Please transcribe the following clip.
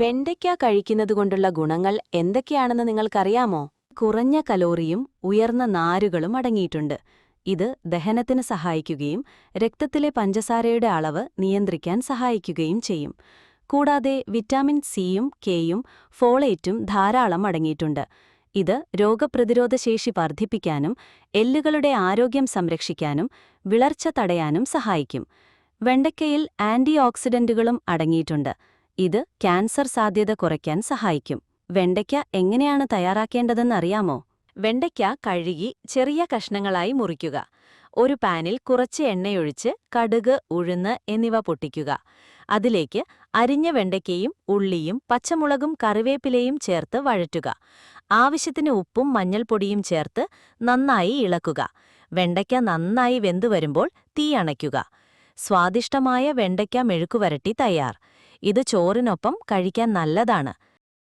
വെണ്ടയ്ക്ക കഴിക്കുന്നതുകൊണ്ടുള്ള ഗുണങ്ങൾ എന്തൊക്കെയാണെന്ന് നിങ്ങൾക്കറിയാമോ? കുറഞ്ഞ കലോറിയും ഉയർന്ന നാരുകളും അടങ്ങിയിട്ടുണ്ട്. ഇത് ദഹനത്തിന് സഹായിക്കുകയും രക്തത്തിലെ പഞ്ചസാരയുടെ അളവ് നിയന്ത്രിക്കാൻ സഹായിക്കുകയും ചെയ്യും. കൂടാതെ വിറ്റാമിൻ സിയും കെയും ഫോളേറ്റും ധാരാളം അടങ്ങിയിട്ടുണ്ട്. ഇത് രോഗപ്രതിരോധശേഷി വർദ്ധിപ്പിക്കാനും എല്ലുകളുടെ ആരോഗ്യം സംരക്ഷിക്കാനും വിളർച്ച തടയാനും സഹായിക്കും. വെണ്ടയ്ക്കയിൽ ആന്റി ഓക്സിഡന്റുകളും അടങ്ങിയിട്ടുണ്ട്. ഇത് ക്യാൻസർ സാധ്യത കുറയ്ക്കാൻ സഹായിക്കും. വെണ്ടയ്ക്ക എങ്ങനെയാണ് തയ്യാറാക്കേണ്ടതെന്നറിയാമോ? വെണ്ടയ്ക്ക കഴുകി ചെറിയ കഷ്ണങ്ങളായി മുറിക്കുക. ഒരു പാനിൽ കുറച്ച് എണ്ണയൊഴിച്ച് കടുക്, ഉഴുന്ന് എന്നിവ പൊട്ടിക്കുക. അതിലേക്ക് അരിഞ്ഞ വെണ്ടയ്ക്കയും ഉള്ളിയും പച്ചമുളകും കറിവേപ്പിലയും ചേർത്ത് വഴറ്റുക. ആവശ്യത്തിന് ഉപ്പും മഞ്ഞൾപ്പൊടിയും ചേർത്ത് നന്നായി ഇളക്കുക. വെണ്ടയ്ക്ക നന്നായി വെന്തുവരുമ്പോൾ തീ അണയ്ക്കുക. സ്വാദിഷ്ടമായ വെണ്ടയ്ക്ക മെഴുക്കുവരട്ടി തയ്യാർ. ഇത് ചോറിനൊപ്പം കഴിക്കാൻ നല്ലതാണ്.